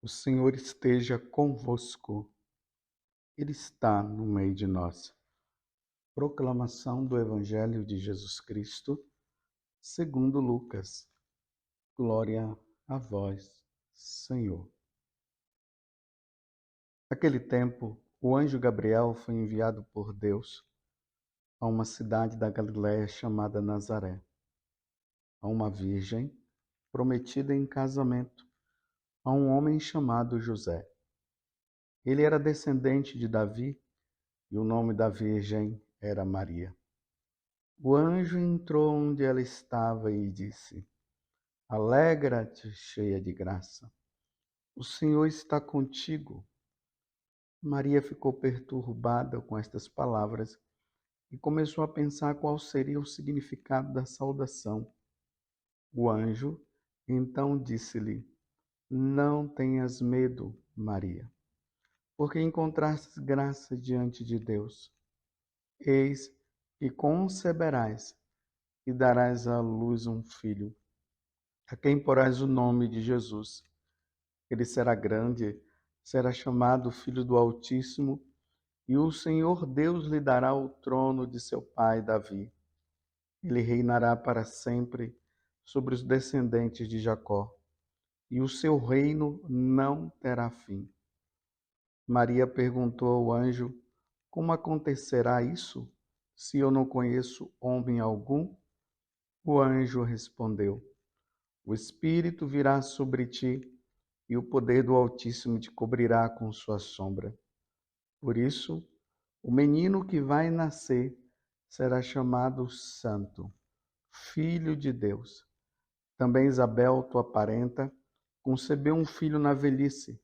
O Senhor esteja convosco, Ele está no meio de nós. Proclamação do Evangelho de Jesus Cristo, segundo Lucas. Glória a vós, Senhor. Naquele tempo, o anjo Gabriel foi enviado por Deus a uma cidade da Galiléia chamada Nazaré, a uma virgem prometida em casamento a um homem chamado José. Ele era descendente de Davi e o nome da virgem era Maria. O anjo entrou onde ela estava e disse: Alegra-te, cheia de graça. O Senhor está contigo. Maria ficou perturbada com estas palavras e começou a pensar qual seria o significado da saudação. O anjo então disse-lhe: Não tenhas medo, Maria, porque encontrastes graça diante de Deus. Eis que conceberás e darás à luz um filho, a quem porás o nome de Jesus. Ele será grande, será chamado Filho do Altíssimo, e o Senhor Deus lhe dará o trono de seu pai Davi. Ele reinará para sempre sobre os descendentes de Jacó, e o seu reino não terá fim. Maria perguntou ao anjo: Como acontecerá isso, se eu não conheço homem algum? O anjo respondeu: O Espírito virá sobre ti, e o poder do Altíssimo te cobrirá com sua sombra. Por isso, o menino que vai nascer será chamado Santo, Filho de Deus. Também Isabel, tua parenta, concebeu um filho na velhice.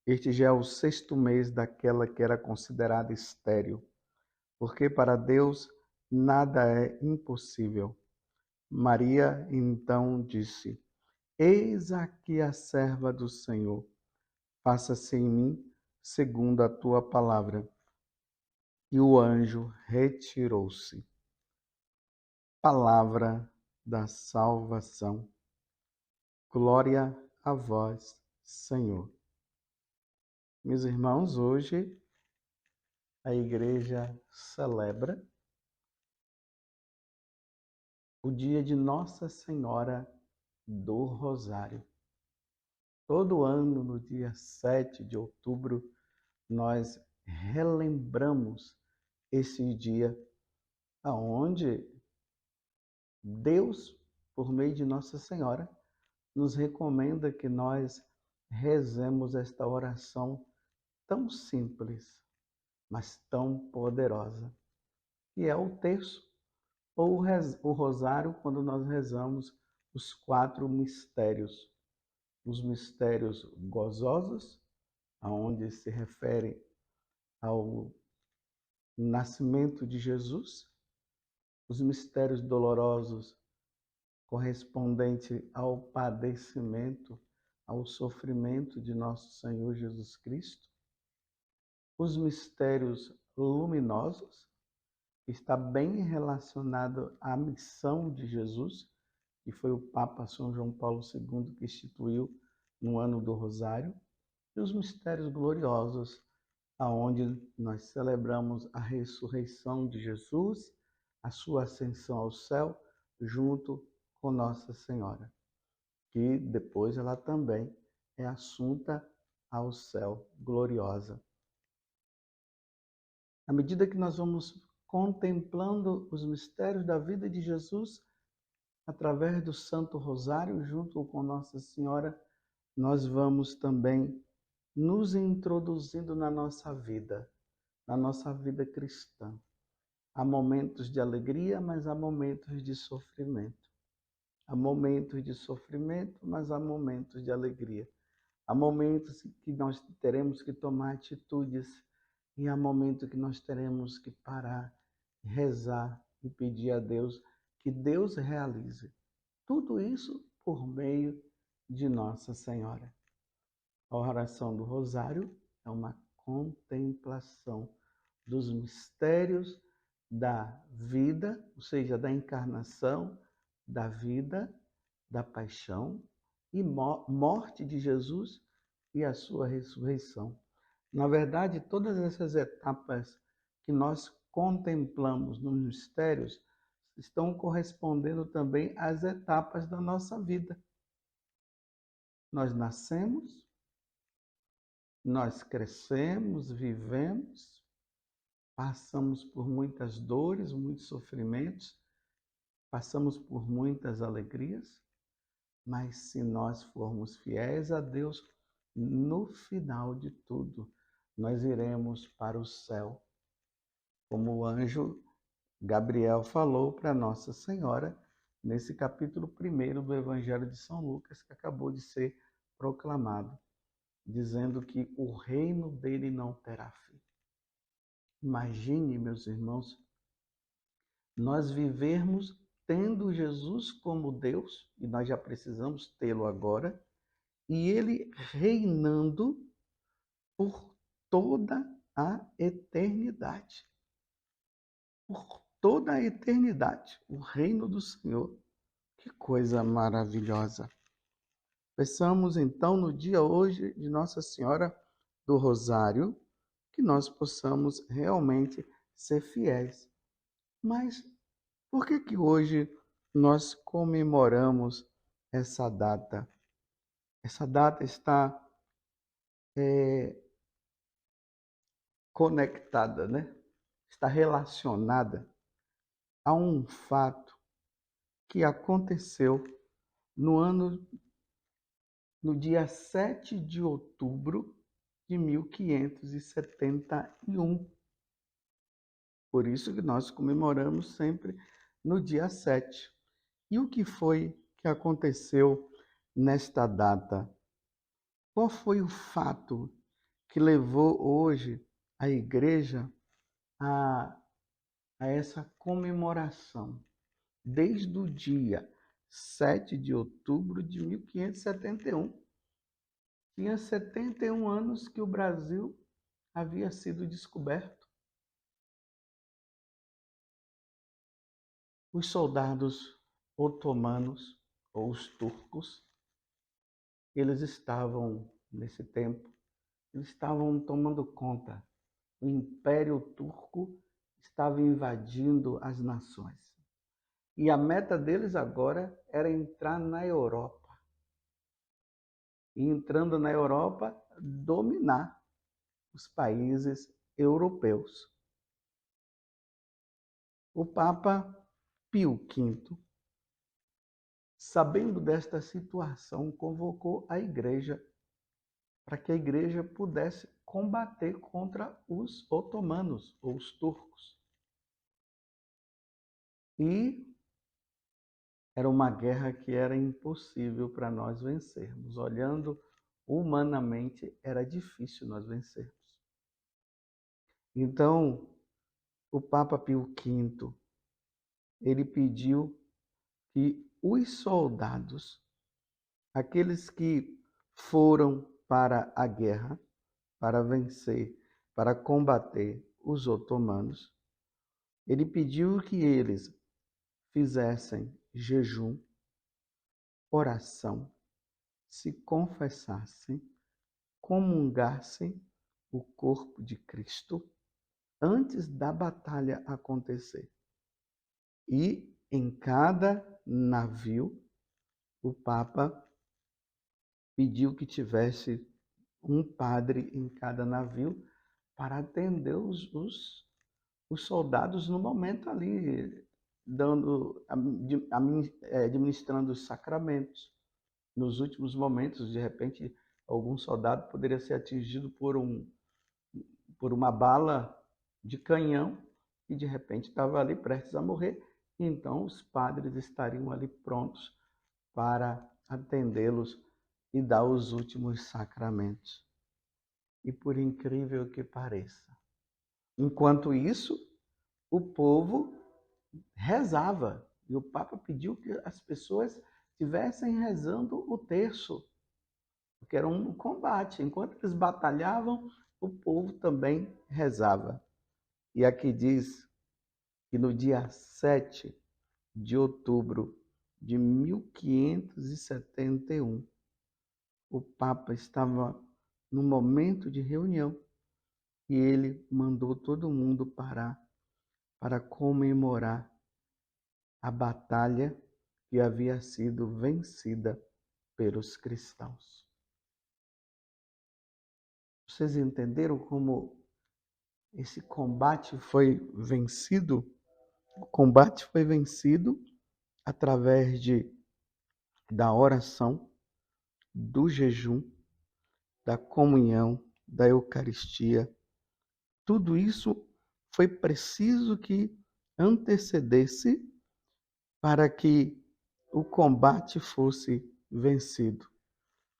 Este já é o 6º mês daquela que era considerada estéril, porque para Deus nada é impossível. Maria então disse: Eis aqui a serva do Senhor. Faça-se em mim segundo a tua palavra. E o anjo retirou-se. Palavra da salvação. Glória a vós, Senhor. Meus irmãos, hoje a igreja celebra o dia de Nossa Senhora do Rosário. Todo ano, no dia 7 de outubro, nós relembramos esse dia aonde Deus, por meio de Nossa Senhora, nos recomenda que nós rezemos esta oração tão simples, mas tão poderosa, que é o terço ou o rosário, quando nós rezamos os 4 mistérios. Os mistérios gozosos, aonde se refere ao nascimento de Jesus, os mistérios dolorosos, correspondente ao padecimento, ao sofrimento de nosso Senhor Jesus Cristo, os mistérios luminosos, que está bem relacionado à missão de Jesus, que foi o Papa São João Paulo II que instituiu no ano do Rosário, e os mistérios gloriosos, aonde nós celebramos a ressurreição de Jesus, a sua ascensão ao céu, junto com Nossa Senhora, que depois ela também é assunta ao céu, gloriosa. À medida que nós vamos contemplando os mistérios da vida de Jesus, através do Santo Rosário, junto com Nossa Senhora, nós vamos também nos introduzindo na nossa vida cristã. Há momentos de alegria, mas há momentos de sofrimento. Há momentos de sofrimento, mas há momentos de alegria. Há momentos que nós teremos que tomar atitudes e há momentos que nós teremos que parar, rezar e pedir a Deus que Deus realize. Tudo isso por meio de Nossa Senhora. A oração do Rosário é uma contemplação dos mistérios da vida, ou seja, da encarnação, da vida, da paixão e morte de Jesus e a sua ressurreição. Na verdade, todas essas etapas que nós contemplamos nos mistérios estão correspondendo também às etapas da nossa vida. Nós nascemos, nós crescemos, vivemos, passamos por muitas dores, muitos sofrimentos, passamos por muitas alegrias, mas se nós formos fiéis a Deus, no final de tudo, nós iremos para o céu. Como o anjo Gabriel falou para Nossa Senhora, nesse capítulo 1 do Evangelho de São Lucas, que acabou de ser proclamado, dizendo que o reino dele não terá fim. Imagine, meus irmãos, nós vivermos tendo Jesus como Deus, e nós já precisamos tê-lo agora, e ele reinando por toda a eternidade. Por toda a eternidade, o reino do Senhor. Que coisa maravilhosa! Peçamos então no dia hoje de Nossa Senhora do Rosário que nós possamos realmente ser fiéis. Mas por que hoje nós comemoramos essa data? Essa data está conectada, né? Está relacionada a um fato que aconteceu no dia 7 de outubro de 1571. Por isso que nós comemoramos sempre no dia 7. E o que foi que aconteceu nesta data? Qual foi o fato que levou hoje a Igreja a essa comemoração? Desde o dia 7 de outubro de 1571. Tinha 71 anos que o Brasil havia sido descoberto. Os soldados otomanos, ou os turcos, eles estavam, nesse tempo, eles estavam tomando conta. O Império Turco estava invadindo as nações. E a meta deles agora era entrar na Europa. E entrando na Europa, dominar os países europeus. O Papa Pio V, sabendo desta situação, convocou a Igreja para que a Igreja pudesse combater contra os otomanos, ou os turcos. E era uma guerra que era impossível para nós vencermos. Olhando humanamente, era difícil nós vencermos. Então, o Papa Pio V, ele pediu que os soldados, aqueles que foram para a guerra, para vencer, para combater os otomanos, ele pediu que eles fizessem jejum, oração, se confessassem, comungassem o corpo de Cristo antes da batalha acontecer. E em cada navio, o Papa pediu que tivesse um padre em cada navio para atender os soldados no momento ali, administrando os sacramentos. Nos últimos momentos, de repente, algum soldado poderia ser atingido por uma bala de canhão e de repente estava ali prestes a morrer. Então os padres estariam ali prontos para atendê-los e dar os últimos sacramentos. E por incrível que pareça, enquanto isso, o povo rezava. E o Papa pediu que as pessoas estivessem rezando o terço, porque era um combate. Enquanto eles batalhavam, o povo também rezava. E aqui diz que no dia 7 de outubro de 1571, o Papa estava no momento de reunião e ele mandou todo mundo parar para comemorar a batalha que havia sido vencida pelos cristãos. Vocês entenderam como esse combate foi vencido? O combate foi vencido através da oração, do jejum, da comunhão, da Eucaristia. Tudo isso foi preciso que antecedesse para que o combate fosse vencido.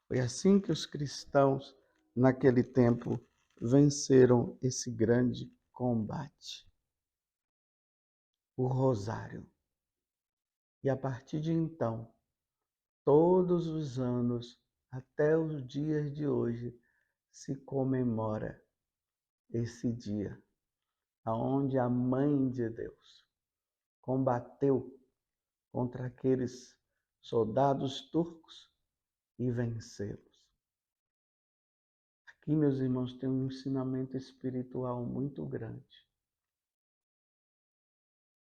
Foi assim que os cristãos, naquele tempo, venceram esse grande combate. O rosário. E a partir de então, todos os anos, até os dias de hoje, se comemora esse dia, aonde a Mãe de Deus combateu contra aqueles soldados turcos e vencê-los. Aqui, meus irmãos, tem um ensinamento espiritual muito grande.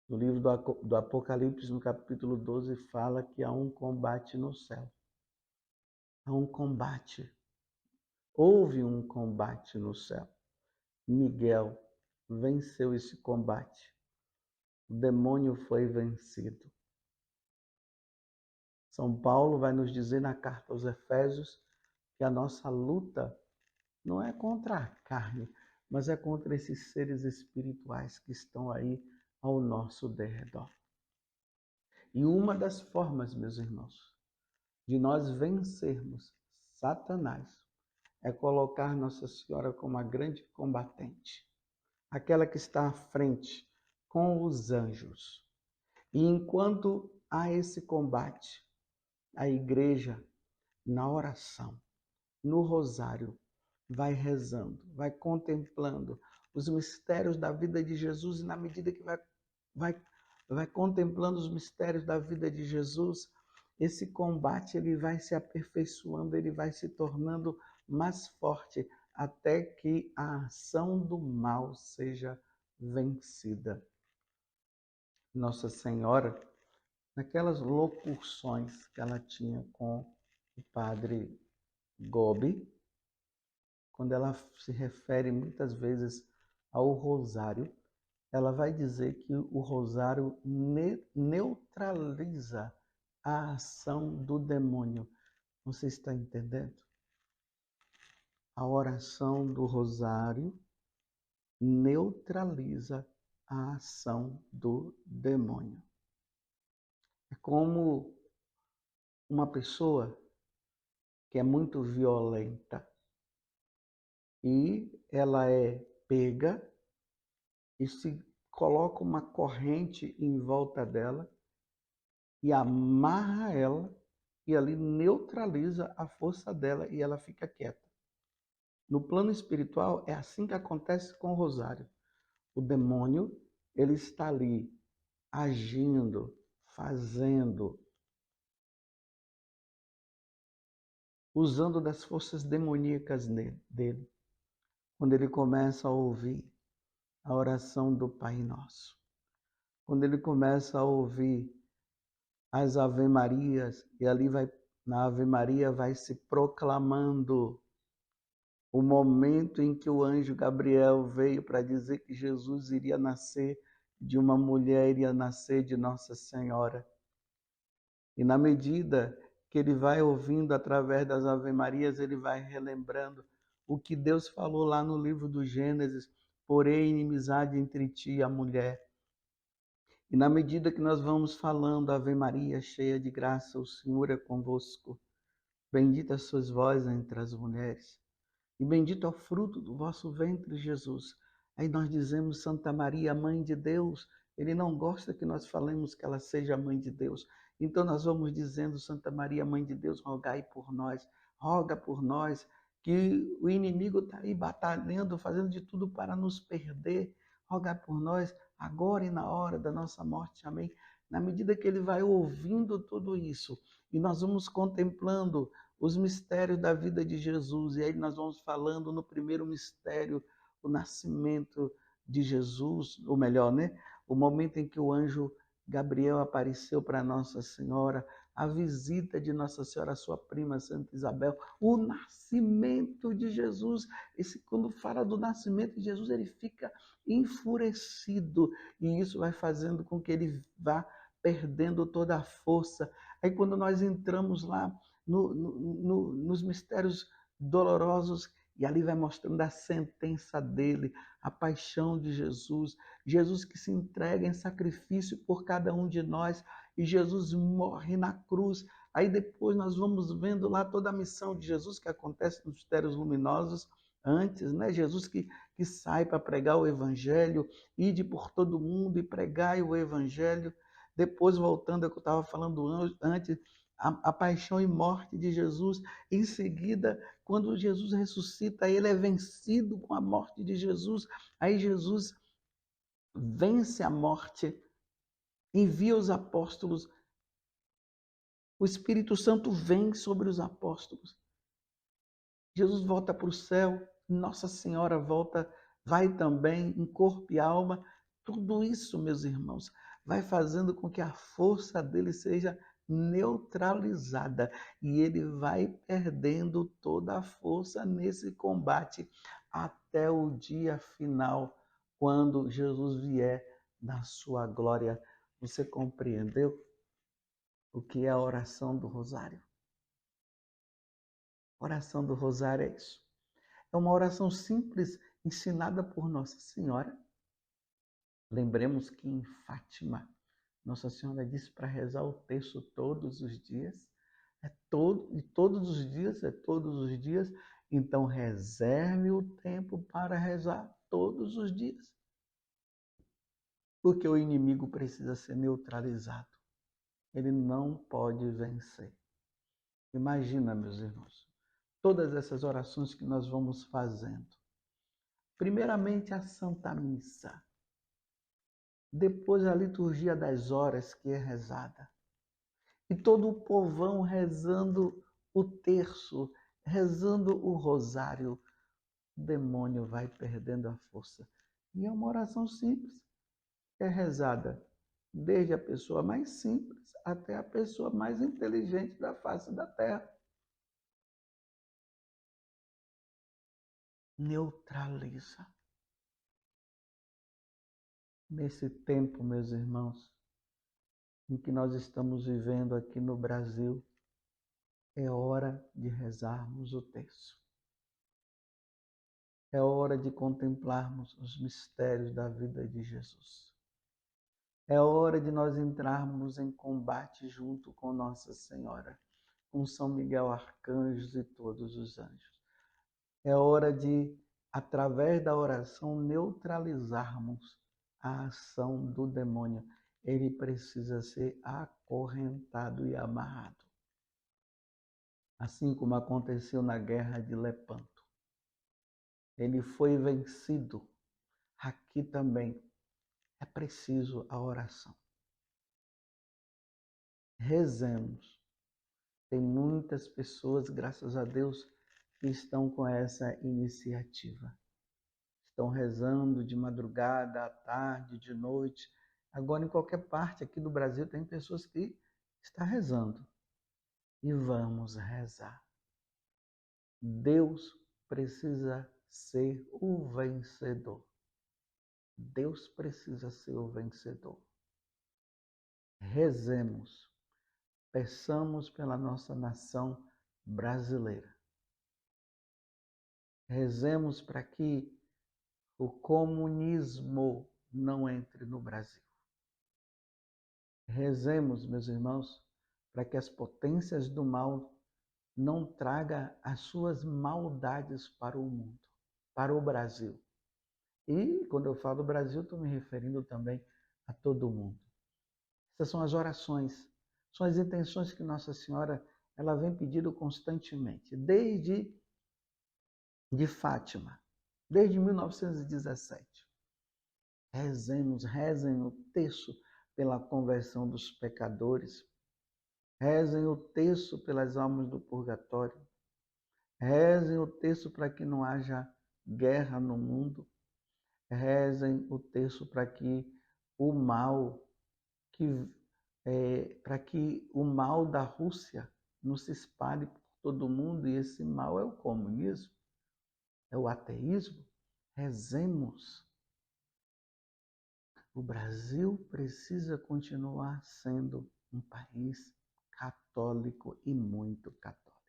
No livro do Apocalipse, no capítulo 12, fala que há um combate no céu. Há um combate. Houve um combate no céu. Miguel venceu esse combate. O demônio foi vencido. São Paulo vai nos dizer na carta aos Efésios que a nossa luta não é contra a carne, mas é contra esses seres espirituais que estão aí ao nosso derredor. E uma das formas, meus irmãos, de nós vencermos Satanás é colocar Nossa Senhora como a grande combatente, aquela que está à frente com os anjos. E enquanto há esse combate, a igreja, na oração, no rosário, vai rezando, vai contemplando os mistérios da vida de Jesus, e na medida que vai contemplando os mistérios da vida de Jesus, esse combate ele vai se aperfeiçoando, ele vai se tornando mais forte, até que a ação do mal seja vencida. Nossa Senhora, naquelas locuções que ela tinha com o padre Gobi, quando ela se refere muitas vezes ao rosário, ela vai dizer que o rosário neutraliza a ação do demônio. Você está entendendo? A oração do rosário neutraliza a ação do demônio. É como uma pessoa que é muito violenta e ela é pega e se coloca uma corrente em volta dela e amarra ela e ali neutraliza a força dela e ela fica quieta. No plano espiritual é assim que acontece com o rosário. O demônio, ele está ali agindo, fazendo, usando das forças demoníacas dele. Quando ele começa a ouvir a oração do Pai Nosso, quando ele começa a ouvir as Ave-Marias, e ali na Ave Maria vai se proclamando o momento em que o anjo Gabriel veio para dizer que Jesus iria nascer de uma mulher, iria nascer de Nossa Senhora. E na medida que ele vai ouvindo através das Ave-Marias, ele vai relembrando o que Deus falou lá no livro do Gênesis: porém inimizade entre ti e a mulher. E na medida que nós vamos falando, Ave Maria, cheia de graça, o Senhor é convosco. Bendita sois vós entre as mulheres, e bendito é o fruto do vosso ventre, Jesus. Aí nós dizemos Santa Maria, Mãe de Deus. Ele não gosta que nós falemos que ela seja Mãe de Deus. Então nós vamos dizendo, Santa Maria, Mãe de Deus, rogai por nós. Roga por nós, que o inimigo está aí batalhando, fazendo de tudo para nos perder. Rogai por nós, agora e na hora da nossa morte. Amém. Na medida que ele vai ouvindo tudo isso, e nós vamos contemplando os mistérios da vida de Jesus, e aí nós vamos falando no primeiro mistério, o nascimento de Jesus, ou melhor, né? O momento em que o anjo Gabriel apareceu para Nossa Senhora, a visita de Nossa Senhora à sua prima Santa Isabel, o nascimento de Jesus. Quando fala do nascimento de Jesus, ele fica enfurecido, e isso vai fazendo com que ele vá perdendo toda a força. Aí quando nós entramos lá nos mistérios dolorosos, e ali vai mostrando a sentença dele, a paixão de Jesus, Jesus que se entrega em sacrifício por cada um de nós, e Jesus morre na cruz. Aí depois nós vamos vendo lá toda a missão de Jesus que acontece nos mistérios luminosos, antes, né? Jesus que sai para pregar o evangelho, ide por todo mundo e pregai o evangelho. Depois, voltando ao que eu estava falando antes, a paixão e morte de Jesus. Em seguida, quando Jesus ressuscita, ele é vencido com a morte de Jesus. Aí Jesus vence a morte, envia os apóstolos, o Espírito Santo vem sobre os apóstolos. Jesus volta para o céu, Nossa Senhora volta, vai também em corpo e alma. Tudo isso, meus irmãos, vai fazendo com que a força dele seja neutralizada, e ele vai perdendo toda a força nesse combate até o dia final, quando Jesus vier na sua glória. Você compreendeu o que é a oração do rosário? A oração do rosário é isso. É uma oração simples, ensinada por Nossa Senhora. Lembremos que em Fátima, Nossa Senhora disse para rezar o terço todos os dias. E todos os dias, é todos os dias. Então reserve o tempo para rezar todos os dias. Porque o inimigo precisa ser neutralizado. Ele não pode vencer. Imagina, meus irmãos, todas essas orações que nós vamos fazendo. Primeiramente, a Santa Missa. Depois, a liturgia das horas que é rezada. E todo o povão rezando o terço, rezando o rosário. O demônio vai perdendo a força. E é uma oração simples. É rezada desde a pessoa mais simples até a pessoa mais inteligente da face da terra. Neutraliza. Nesse tempo, meus irmãos, em que nós estamos vivendo aqui no Brasil, é hora de rezarmos o terço. É hora de contemplarmos os mistérios da vida de Jesus. É hora de nós entrarmos em combate junto com Nossa Senhora, com São Miguel Arcanjo e todos os anjos. É hora de, através da oração, neutralizarmos a ação do demônio. Ele precisa ser acorrentado e amarrado. Assim como aconteceu na guerra de Lepanto. Ele foi vencido. Aqui também é preciso a oração. Rezemos. Tem muitas pessoas, graças a Deus, que estão com essa iniciativa. Estão rezando de madrugada, à tarde, de noite. Agora, em qualquer parte aqui do Brasil, tem pessoas que estão rezando. E vamos rezar. Deus precisa ser o vencedor. Deus precisa ser o vencedor. Rezemos. Peçamos pela nossa nação brasileira. Rezemos para que o comunismo não entre no Brasil. Rezemos, meus irmãos, para que as potências do mal não tragam as suas maldades para o mundo, para o Brasil. E quando eu falo Brasil, estou me referindo também a todo mundo. Essas são as orações, são as intenções que Nossa Senhora ela vem pedindo constantemente, desde de Fátima, desde 1917. rezem o terço pela conversão dos pecadores, rezem o terço pelas almas do purgatório, rezem o terço para que não haja guerra no mundo, rezem o terço para que o mal, para que o mal da Rússia não se espalhe por todo o mundo, e esse mal é o comunismo, é o ateísmo. Rezemos. O Brasil precisa continuar sendo um país católico e muito católico.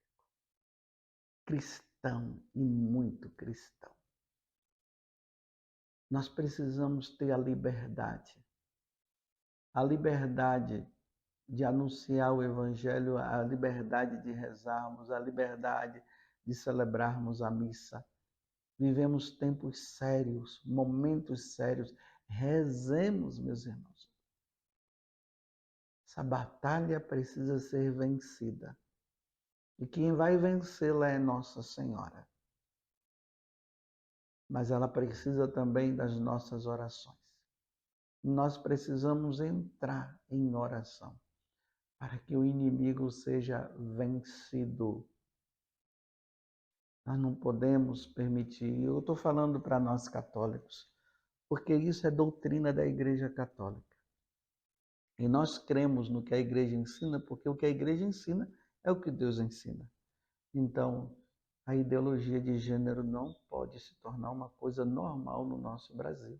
Cristão e muito cristão. Nós precisamos ter a liberdade de anunciar o Evangelho, a liberdade de rezarmos, a liberdade de celebrarmos a missa. Vivemos tempos sérios, momentos sérios. Rezemos, meus irmãos. Essa batalha precisa ser vencida. E quem vai vencê-la é Nossa Senhora. Mas ela precisa também das nossas orações. Nós precisamos entrar em oração para que o inimigo seja vencido. Nós não podemos permitir, eu estou falando para nós católicos, porque isso é doutrina da Igreja Católica. E nós cremos no que a Igreja ensina, porque o que a Igreja ensina é o que Deus ensina. Então, a ideologia de gênero não pode se tornar uma coisa normal no nosso Brasil.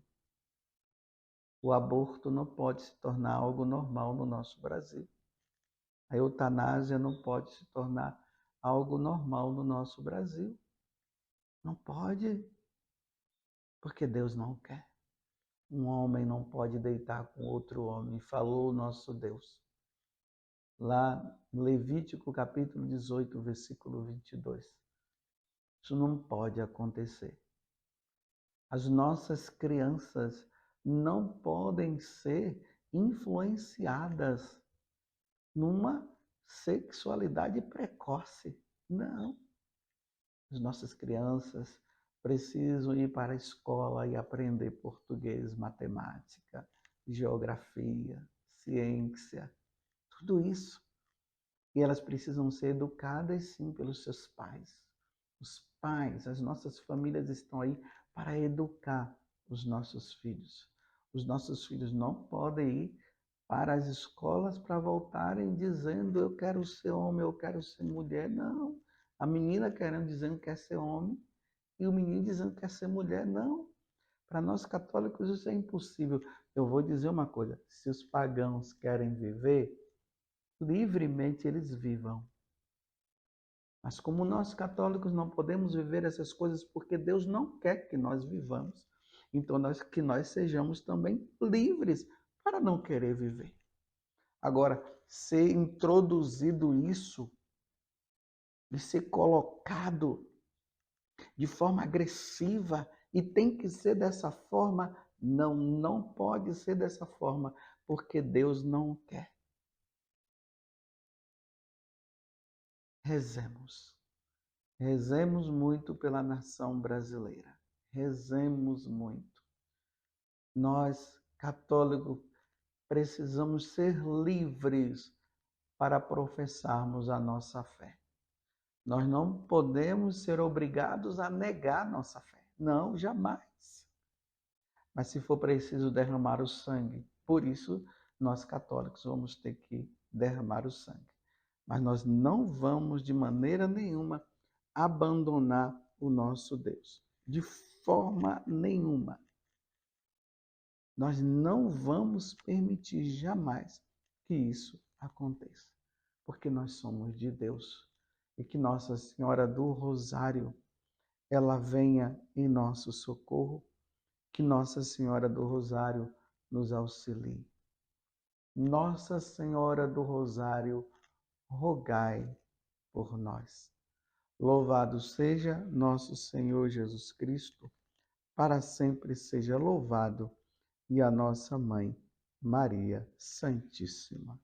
O aborto não pode se tornar algo normal no nosso Brasil. A eutanásia não pode se tornar algo normal no nosso Brasil. Não pode, porque Deus não quer. Um homem não pode deitar com outro homem, falou o nosso Deus. Lá no Levítico capítulo 18, versículo 22. Isso não pode acontecer. As nossas crianças não podem ser influenciadas numa sexualidade precoce. Não. As nossas crianças precisam ir para a escola e aprender português, matemática, geografia, ciência, tudo isso. E elas precisam ser educadas, sim, pelos seus pais. Os pais, as nossas famílias estão aí para educar os nossos filhos. Os nossos filhos não podem ir para as escolas para voltarem dizendo eu quero ser homem, eu quero ser mulher. Não. A menina dizendo que quer ser homem e o menino dizendo que quer ser mulher. Não. Para nós católicos isso é impossível. Eu vou dizer uma coisa, se os pagãos querem viver, livremente eles vivam. Mas como nós católicos não podemos viver essas coisas porque Deus não quer que nós vivamos, então que nós sejamos também livres para não querer viver. Agora, ser introduzido isso, de ser colocado de forma agressiva, e tem que ser dessa forma, não pode ser dessa forma, porque Deus não quer. Rezemos. Rezemos muito pela nação brasileira. Rezemos muito. Nós, católicos, precisamos ser livres para professarmos a nossa fé. Nós não podemos ser obrigados a negar nossa fé. Não, jamais. Mas se for preciso derramar o sangue, por isso nós católicos vamos ter que derramar o sangue. Mas nós não vamos de maneira nenhuma abandonar o nosso Deus. De forma nenhuma. Nós não vamos permitir jamais que isso aconteça. Porque nós somos de Deus. E que Nossa Senhora do Rosário, ela venha em nosso socorro. Que Nossa Senhora do Rosário nos auxilie. Nossa Senhora do Rosário, rogai por nós. Louvado seja nosso Senhor Jesus Cristo, para sempre seja louvado, e a nossa Mãe, Maria Santíssima.